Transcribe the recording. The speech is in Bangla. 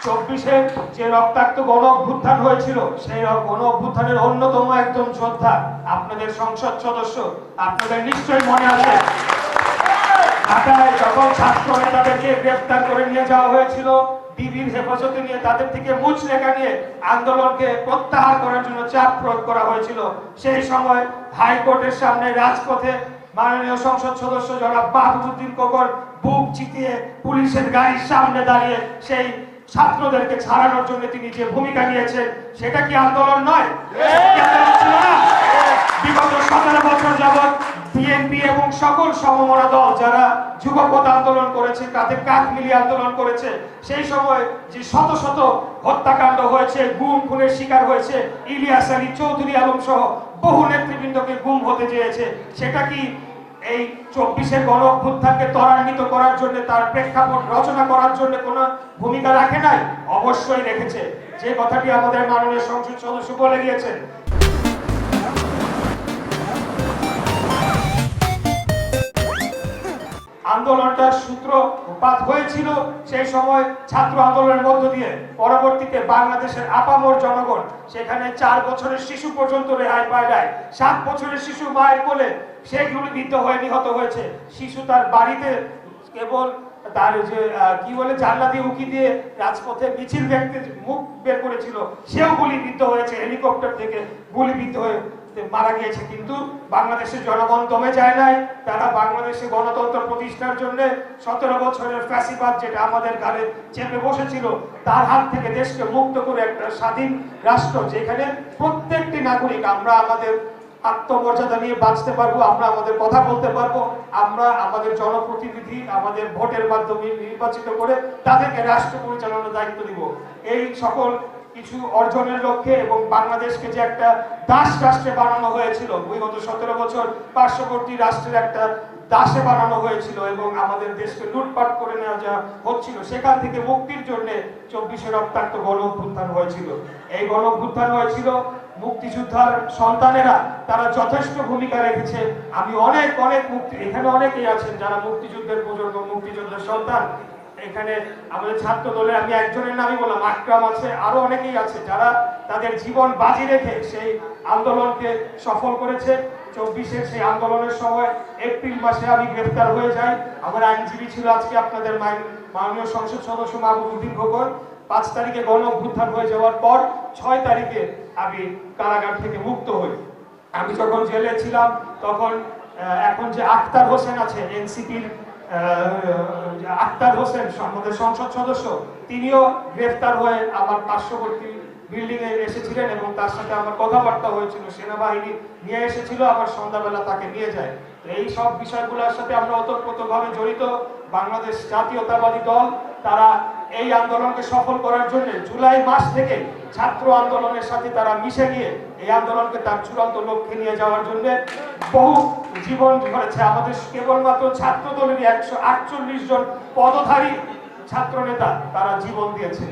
24-এ যে রক্তাক্ত গণ অভ্যুত্থান হয়েছিল, সেই গণ অভ্যুত্থানের অন্যতম একজন যোদ্ধা আপনাদের সংসদ সদস্য, আপনাদের নিশ্চয়ই মনে আছে ঢাকায় যখন ছাত্র নেতাদেরকে গ্রেফতার করে নিয়ে যাওয়া হয়েছিল, ডিবির হেফাজতে নিয়ে তাদের থেকে মুচলেখা নিয়ে আন্দোলনকে প্রত্যাহার করার জন্য চাপ প্রয়োগ করা হয়েছিল। সেই সময় হাইকোর্টের সামনে রাজপথে মাননীয় সংসদ সদস্য জনাব মাহবুবউদ্দিন খোকন বুক চিতিয়ে পুলিশের গাড়ির সামনে দাঁড়িয়ে সেই ছাত্রদেরকে ছাড়ানোর জন্য তিনি যে ভূমিকা নিয়েছেন, সেটা কি আন্দোলন নয়? বিগত 17 বছর যাবৎ বিএনপি এবং সকল সমমনা দল যারা যুগপৎ আন্দোলন করেছে, কাঁধে কাঁধ মিলিয়ে আন্দোলন করেছে, সেই সময় যে শত শত হত্যাকাণ্ড হয়েছে, গুম খুনের শিকার হয়েছে, ইলিয়াস আলী, চৌধুরী আলম সহ বহু নেতৃবৃন্দকে গুম হতে চেয়েছে, সেটা কি এই 24-এর গণ অভ্যুত্থানকে ত্বরান্বিত করার জন্য, তার প্রেক্ষাপট রচনা করার জন্য কোনো ভূমিকা রাখে নাই? অবশ্যই রেখেছে। যে কথাটি আমাদের মাননীয় সংসদ সদস্য বলে গিয়েছেন, আন্দোলনটার সূত্রপাত হয়েছিল সেই সময় ছাত্র আন্দোলনের মধ্য দিয়ে। পরবর্তীতে বাংলাদেশের আপামর জনগণ সেখানে 4 বছরের শিশু পর্যন্ত রেহাই পায় নাই। 7 বছরের শিশু মায়ের কোলে সে গুলিবিদ্ধ হয়ে নিহত হয়েছে। শিশু তার বাড়িতে কেবল তার যে কি বলে জানলা দিয়ে উকি দিয়ে রাজপথে মিছিল দেখতে মুখ বের করেছিল, সেও গুলিবিদ্ধ হয়েছে, হেলিকপ্টার থেকে গুলিবিদ্ধ হয়ে মারা গিয়েছে। কিন্তু বাংলাদেশের জনগণ দমে যায় নাই। তারা বাংলাদেশে গণতন্ত্র প্রতিষ্ঠার জন্য 17 বছরের ফ্যাসিবাদ যেটা আমাদের ঘাড়ে চেপে বসেছিল, তার হাত থেকে দেশকে মুক্ত করে একটা স্বাধীন রাষ্ট্র, যেখানে প্রত্যেকটি নাগরিক আমরা আমাদের আত্মমর্যাদা নিয়ে বাঁচতে পারবো, আমরা আমাদের কথা বলতে পারবো, আমরা আমাদের জনপ্রতিনিধি আমাদের ভোটের মাধ্যমে নির্বাচিত করে তাদেরকে রাষ্ট্র পরিচালনার দায়িত্ব দিব। এই সকল কিছু অর্জনের লক্ষ্যে এবং বাংলাদেশকে যে একটা দাস রাষ্ট্রে বানানো হয়েছিল, বিগত 17 বছর পার্শ্ববর্তী রাষ্ট্রের একটা দাসে বানানো হয়েছিল এবং আমাদের দেশকে লুটপাট করে নেওয়া যা হচ্ছিল, সেখান থেকে মুক্তির জন্য 24-এ রক্তাক্ত গণ অভ্যুত্থান হয়েছিল। এই গণ অভ্যুত্থান হয়েছিল মুক্তিযোদ্ধার সন্তানেরা, তারা যথেষ্ট ভূমিকা রেখেছে। আমি অনেক এখানে অনেকেই আছেন যারা মুক্তিযুদ্ধের প্রজন্ম, মুক্তিযোদ্ধার সন্তান। এখানে আমাদের ছাত্র দলে আমি একজনের নামই বললাম, আকরাম আছে, আরো অনেকেই আছে যারা তাদের জীবন বাজি রেখে সেই আন্দোলনকে সফল করেছে। 24-এর সেই আন্দোলনের সময় এপ্রিল মাসে আমি গ্রেফতার হয়ে যাই। আমার আইনজীবী ছিল আজকে আপনাদের মাননীয় সংসদ সদস্য মাহবুবউদ্দিন খোকন। 5 তারিখে গণ অভ্যুত্থান হয়ে যাওয়ার পর 6 তারিখে আমি কারাগার থেকে মুক্ত হই। আমি যখন জেলে ছিলাম তখন এখন যে আক্তার হোসেন আছে, এনসিপির আক্তার হোসেন আমাদের সংসদ সদস্য, তিনিও গ্রেফতার হয়ে আমার পার্শ্ববর্তী বিল্ডিং এ এসেছিলেন এবং তার সাথে আমার কথাবার্তা হয়েছিল। সেনাবাহিনী নিয়ে এসেছিল, আবার সন্ধ্যাবেলা তাকে নিয়ে যায়। তো এই সব বিষয়গুলোর সাথে আমরা ওতপ্রোতভাবে জড়িত। বাংলাদেশ জাতীয়তাবাদী দল তারা এই আন্দোলনকে সফল করার জন্য জুলাই মাস থেকে ছাত্র আন্দোলনের সাথে তারা মিশে গিয়ে এই আন্দোলনকে তার চূড়ান্ত লক্ষ্যে নিয়ে যাওয়ার জন্য বহু জীবন করেছে। আমাদের কেবলমাত্র ছাত্র দলেরই 148 জন পদধারী ছাত্র নেতা তারা জীবন দিয়েছে।